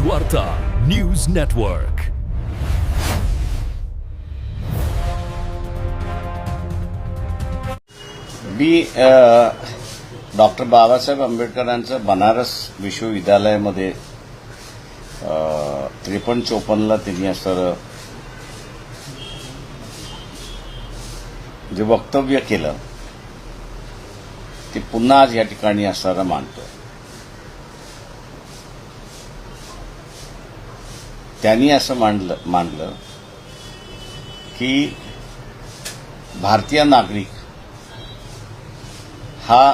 वार्ता news network. मी doctor Babasaheb आंबेडकरांचं Banaras विश्वविद्यालयामध्ये 53-54ला त्यांनी असं जे वक्तव्य केलं ते पुन्हा आज या ठिकाणी असताना मानतो। त्यांनी असं मानलं की भारतीय नागरिक हा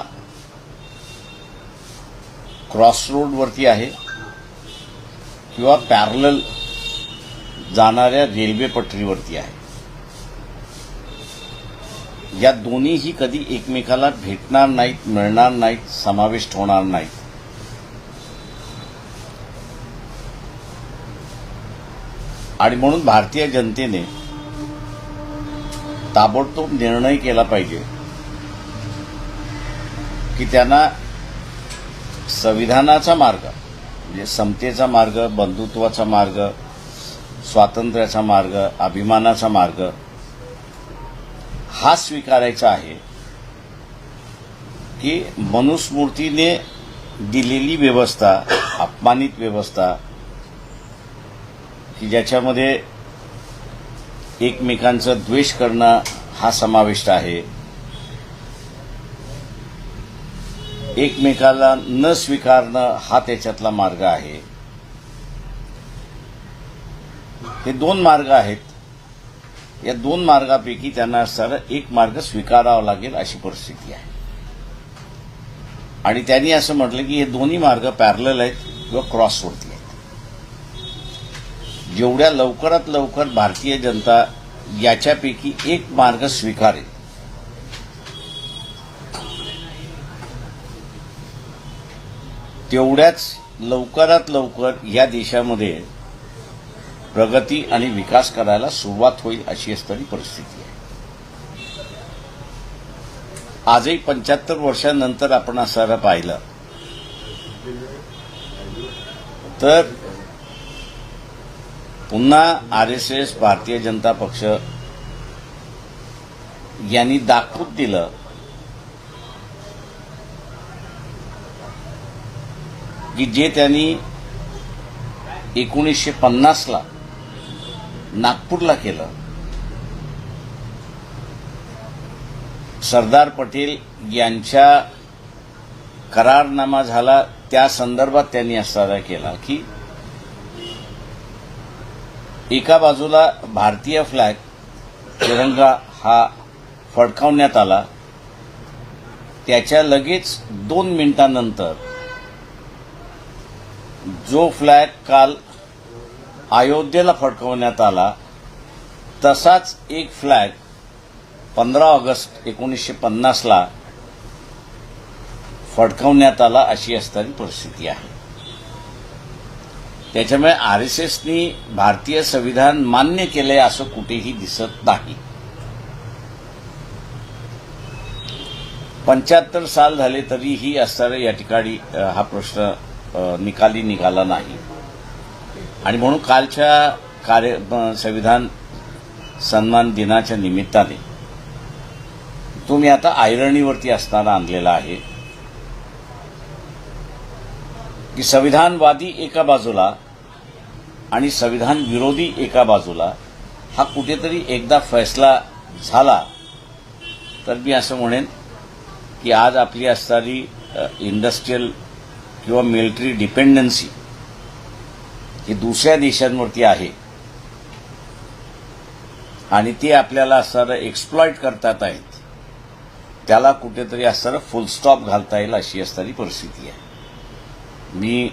क्रॉसरोडवरती आहे किंवा पॅरलल जाणाऱ्या रेल्वे पटरीवरती आहे। या दोन्हीही कधी एकमेकाला भेटणार नाहीत, मिळणार नाहीत, समाविष्ट होणार नाहीत। आणि म्हणून भारतीय जनतेने ताबडतोब निर्णय केला पाहिजे की त्यांना संविधानाचा मार्ग म्हणजे समतेचा मार्ग, बंधुत्वाचा मार्ग, स्वातंत्र्याचा मार्ग, अभिमानाचा मार्ग हा स्वीकारायचा आहे की मनुस्मृतीने दिलेली व्यवस्था, अपमानित व्यवस्था की ज्याच्यामध्ये एकमेकांचा द्वेष करणं हा समाविष्ट आहे, एकमेकाला न स्वीकारणं हा त्याच्यातला मार्ग आहे। हे दोन मार्ग आहेत। या दोन मार्गापैकी त्यांना असणारा एक मार्ग स्वीकारावा लागेल अशी परिस्थिती आहे। आणि त्यांनी असं म्हटलं की हे दोन्ही मार्ग पॅरलल आहेत किंवा क्रॉसवरती आहेत। जेवढ्या लवकरात लवकर भारतीय जनता याच्यापैकी एक मार्ग स्वीकारेल तेवढ्याच लवकरात लवकर या देशामध्ये प्रगती आणि विकास करायला सुरुवात होईल अशी असणारी परिस्थिती आहे। आजही 75 वर्षांनंतर आपण असं पाहिलं तर पुन्हा आरएसएस, भारतीय जनता पक्ष यांनी दाखवून दिलं की जे त्यांनी 1950ला नागपूरला केलं, सरदार पटेल यांच्या करारनामा झाला त्या संदर्भात त्यांनी असा केला की एका बाजूला भारतीय फ्लॅग तिरंगा हा फडकावण्यात आला, त्याच्या लगेच 2 मिनिटांनंतर जो फ्लॅग काल अयोध्येला फडकवण्यात आला तसाच एक फ्लॅग 15 ऑगस्ट 1950ला फडकवण्यात आला अशी असणारी परिस्थिती आहे। त्याच्यामुळे आरएसएसनी भारतीय संविधान मान्य केलंय असं कुठेही दिसत नाही। 75 साल झाले तरीही असणारा या ठिकाणी हा प्रश्न निकाली निघाला नाही। आणि म्हणून कालच्या संविधान सन्मान दिनाच्या निमित्ताने तुम्ही आता ऐरणीवरती असताना आणलेला आहे की संविधानवादी एका बाजूला आणि संविधान विरोधी एका बाजूला हा कुठेतरी एकदा फैसला झाला तर मी असं म्हणेन की आज आपली असणारी इंडस्ट्रियल किंवा मिलिटरी डिपेंडन्सी ही दुसऱ्या देशांवरती आहे आणि ती आपल्याला असणारं एक्सप्लॉइट करतात आहेत, त्याला कुठेतरी असणारं फुल स्टॉप घालता येईल अशी असणारी परिस्थिती आहे। मी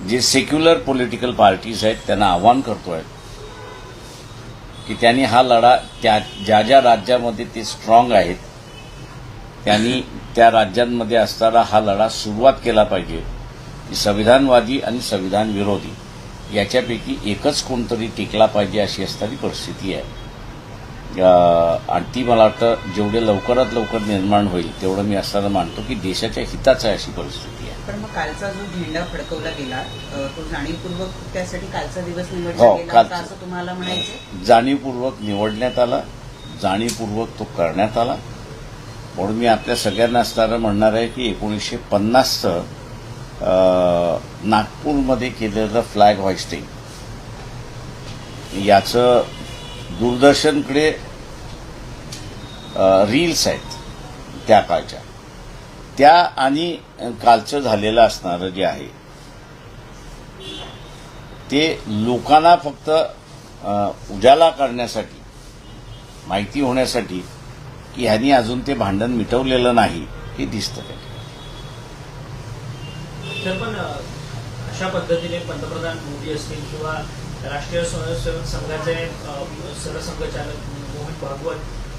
जे सेक्युलर पॉलिटिकल पार्टीज आहेत त्यांना आव्हान करतोय की त्यांनी हा लढा ज्या ज्या राज्यामध्ये ते स्ट्रॉंग आहेत त्यांनी त्या राज्यांमध्ये असताना हा लढा सुरुवात केला पाहिजे की संविधानवादी आणि संविधान विरोधी याच्यापैकी एकच कोणतरी टिकला पाहिजे अशी असणारी परिस्थिती आहे। आणि ती मला वाटतं जेवढे लवकरात लवकर निर्माण होईल तेवढं मी असताना मानतो की देशाच्या हिताचं आहे अशी परिस्थिती आहे. पण मग कालचा जो झेंडा फडकवला गेला तो जाणीवपूर्वक त्यासाठी कालचा दिवस हो, निवडला गेला काल- होता असं तुम्हाला म्हणायचं? जाणीवपूर्वक निवडण्यात आला, जाणीवपूर्वक तो करण्यात आला. म्हणून मी आपल्या सगळ्यांना असताना म्हणणार आहे की 1950चं नागपूरमध्ये केलेलं फ्लॅग होइस्टिंग याचं दूरदर्शनकडे रील्स आहेत त्या काळच्या, त्या आणि कालचं झालेलं असणारं जे आहे ते लोकांना फक्त उजाला करण्यासाठी, माहिती होण्यासाठी की ह्यांनी अजून ते भांडण मिटवलेलं नाही हे दिसतं. तर पण अशा पद्धतीने पंतप्रधान मोदी असतील किंवा राष्ट्रीय स्वयंसेवक संघाचे सरसंघचालक मोहन भागवत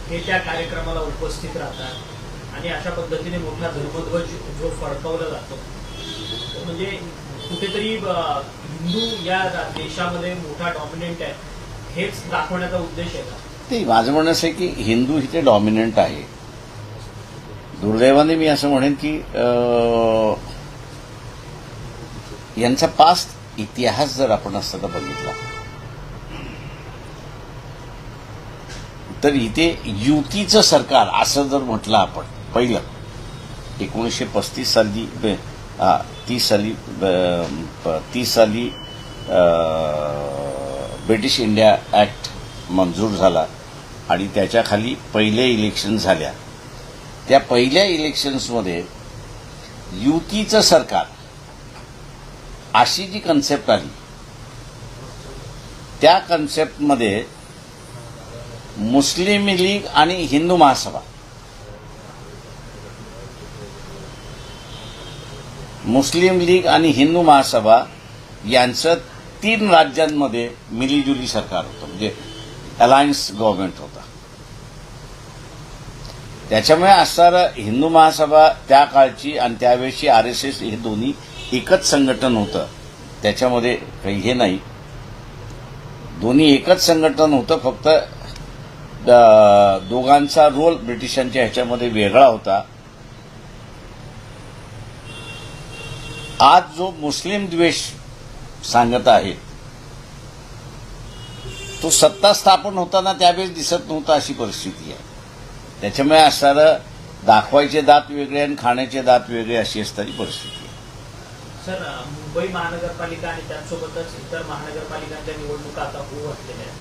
हे त्या कार्यक्रमाला उपस्थित राहतात आणि अशा पद्धतीने मोठा धर्मध्वज जो फडकवला जातो तो म्हणजे कुठेतरी हिंदू या देशामध्ये मोठा डॉमिनंट आहे हेच दाखवण्याचा उद्देश आहे का? ते माझं म्हणणं असं आहे की हिंदू इथे डॉमिनंट आहे. दुर्दैवाने मी असं म्हणेन की यांचा पास्ट इतिहास जर आपण असताना बघितला तर इथे युतीचं सरकार असं जर म्हटलं आपण पहिलं 1935 साली 30 साली ब्रिटिश इंडिया ऍक्ट मंजूर झाला आणि त्याच्या खाली पहिले इलेक्शन झाल्या. त्या पहिल्या इलेक्शन्समध्ये युतीचं सरकार अशी जी कन्सेप्ट आली त्या कन्सेप्टमध्ये मुस्लिम लीग आणि हिंदू महासभा, मुस्लिम लीग आणि हिंदू महासभा यांचं 3 राज्यांमध्ये मिलीजुली सरकार होतं, म्हणजे अलायन्स गव्हर्नमेंट होता. त्याच्यामुळे असणारं हिंदू महासभा त्या काळची आणि त्यावेळची RSS हे दोन्ही एकच संघटन होतं. त्याच्यामध्ये काही हे नाही, दोन्ही एकच संघटन होतं, फक्त दोघांचा रोल ब्रिटिशांच्या ह्याच्यामध्ये वेगळा होता. आज जो मुस्लिम द्वेष सांगत आहे तो सत्ता स्थापन होताना त्यावेळेस दिसत नव्हता अशी परिस्थिती आहे. त्याच्यामुळे असणारं दाखवायचे दात वेगळे आणि खाण्याचे दात वेगळे अशी असणारी परिस्थिती आहे. सर, मुंबई महानगरपालिका आणि त्याचसोबतच इतर महानगरपालिकांच्या निवडणुका आता होऊ घातलेल्या आहेत.